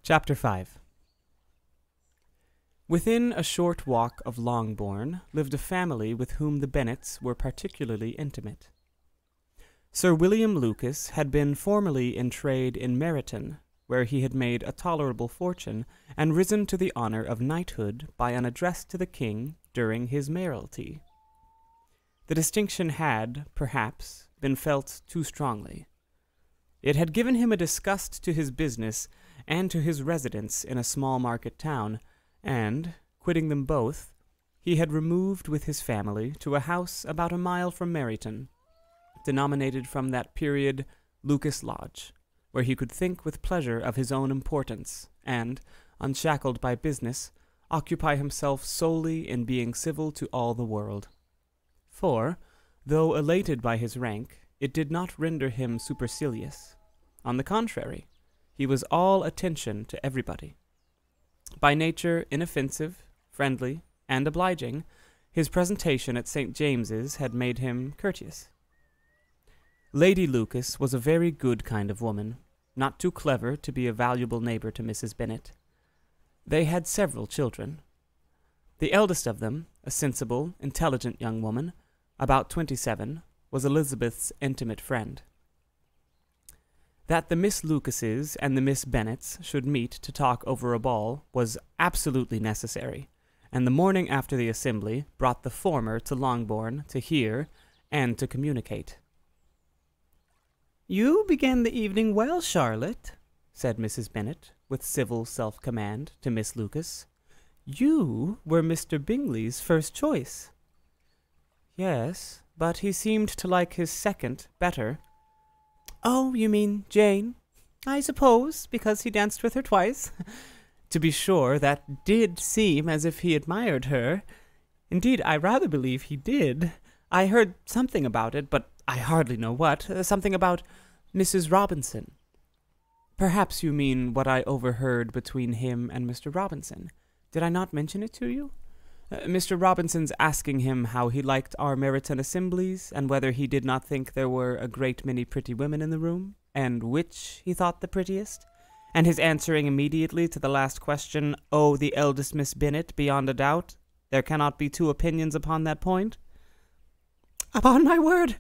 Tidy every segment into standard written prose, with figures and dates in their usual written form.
Chapter 5. Within a short walk of Longbourn lived a family with whom the Bennets were particularly intimate. Sir William Lucas had been formerly in trade in Meryton, where he had made a tolerable fortune, and risen to the honour of knighthood by an address to the king during his mayoralty. The distinction had, perhaps, been felt too strongly. It had given him a disgust to his business and to his residence in a small market town, and, quitting them both, he had removed with his family to a house about a mile from Meryton, denominated from that period Lucas Lodge, where he could think with pleasure of his own importance, and, unshackled by business, occupy himself solely in being civil to all the world. For, though elated by his rank, it did not render him supercilious. On the contrary, he was all attention to everybody. By nature inoffensive, friendly, and obliging, his presentation at St. James's had made him courteous. Lady Lucas was a very good kind of woman, not too clever to be a valuable neighbor to Mrs. Bennet. They had several children. The eldest of them, a sensible, intelligent young woman, about 27, was Elizabeth's intimate friend. That the Miss Lucases and the Miss Bennets should meet to talk over a ball was absolutely necessary, and the morning after the assembly brought the former to Longbourn to hear and to communicate. "You began the evening well, Charlotte," said Mrs. Bennet, with civil self-command, to Miss Lucas. "You were Mr. Bingley's first choice." "Yes, but he seemed to like his second better." "Oh, you mean Jane? I suppose, because he danced with her twice." "To be sure, that did seem as if he admired her. Indeed, I rather believe he did. I heard something about it, but I hardly know what. Something about Mrs. Robinson." "Perhaps you mean what I overheard between him and Mr. Robinson. Did I not mention it to you? Mr. Robinson's asking him how he liked our Meryton assemblies, and whether he did not think there were a great many pretty women in the room, and which he thought the prettiest, and his answering immediately to the last question, 'Oh, the eldest Miss Bennet, beyond a doubt. There cannot be two opinions upon that point.'" "Upon my word!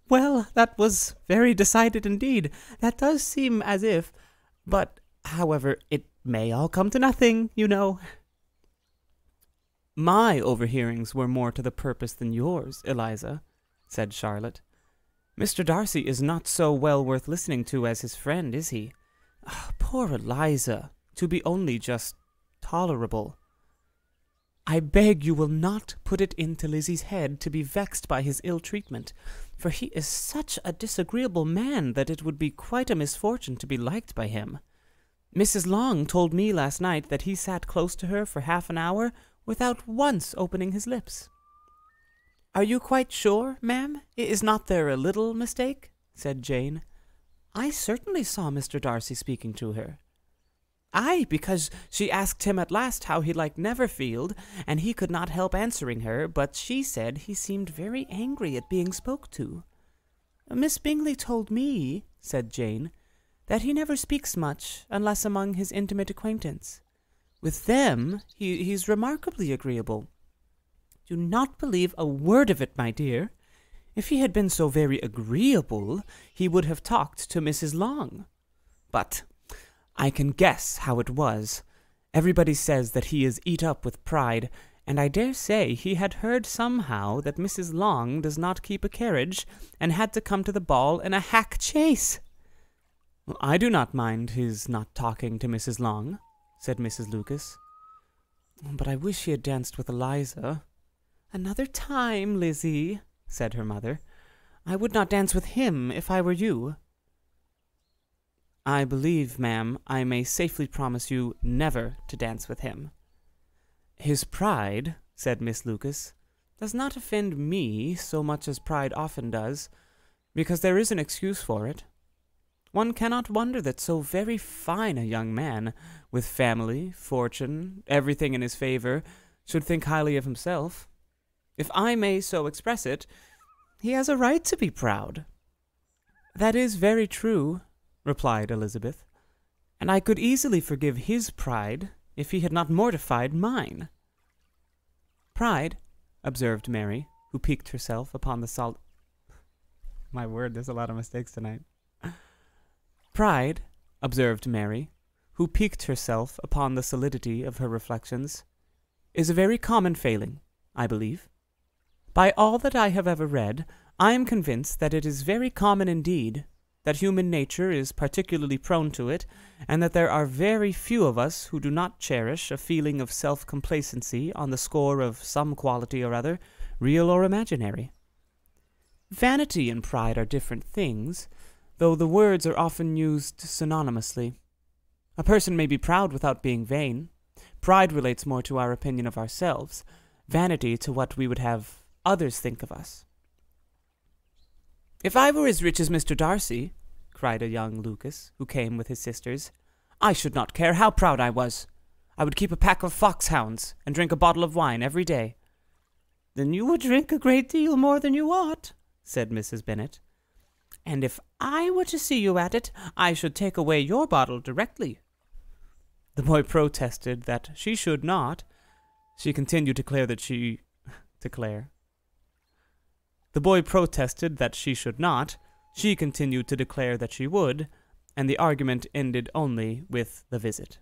Well, that was very decided indeed. That does seem as if... But, however, it may all come to nothing, you know." "My overhearings were more to the purpose than yours, Eliza," said Charlotte. "Mr. Darcy is not so well worth listening to as his friend, is he? Poor Eliza, to be only just tolerable." "I beg you will not put it into Lizzie's head to be vexed by his ill treatment, for he is such a disagreeable man that it would be quite a misfortune to be liked by him. Mrs. Long told me last night that he sat close to her for half an hour without once opening his lips." "Are you quite sure, ma'am? Is not there a little mistake?" said Jane. "I certainly saw Mr. Darcy speaking to her." "Aye, because she asked him at last how he liked Neverfield, and he could not help answering her, but she said he seemed very angry at being spoke to." "Miss Bingley told me," said Jane, "that he never speaks much unless among his intimate acquaintance. With them he's remarkably agreeable." "Do not believe a word of it, my dear. If he had been so very agreeable, he would have talked to Mrs. Long. But I can guess how it was. Everybody says that he is eat up with pride, and I dare say he had heard somehow that Mrs. Long does not keep a carriage, and had to come to the ball in a hack chaise." "I do not mind his not talking to Mrs. Long," said Mrs. Lucas. "But I wish he had danced with Eliza." "Another time, Lizzie," said her mother. "I would not dance with him if I were you." "I believe, ma'am, I may safely promise you never to dance with him." "His pride," said Miss Lucas, "does not offend me so much as pride often does, because there is an excuse for it. One cannot wonder that so very fine a young man, with family, fortune, everything in his favor, should think highly of himself. If I may so express it, he has a right to be proud." "That is very true," replied Elizabeth. and I could easily forgive his pride if he had not mortified mine. Pride, observed Mary, who piqued herself upon the My word, there's a lot of mistakes tonight. Pride, observed Mary, who piqued herself upon the solidity of her reflections, is a very common failing, I believe. By all that I have ever read, I am convinced that it is very common indeed, that human nature is particularly prone to it, and that there are very few of us who do not cherish a feeling of self-complacency on the score of some quality or other, real or imaginary. Vanity and pride are different things, though the words are often used synonymously. A person may be proud without being vain. Pride relates more to our opinion of ourselves, vanity to what we would have others think of us. "If I were as rich as Mr. Darcy," cried a young Lucas, who came with his sisters, "I should not care how proud I was. I would keep a pack of foxhounds, and drink a bottle of wine every day." "Then you would drink a great deal more than you ought," said Mrs. Bennet. "And if I were to see you at it, I should take away your bottle directly." The boy protested that she should not. She continued to declare that she... The boy protested that she should not. She continued to declare that she would, and the argument ended only with the visit.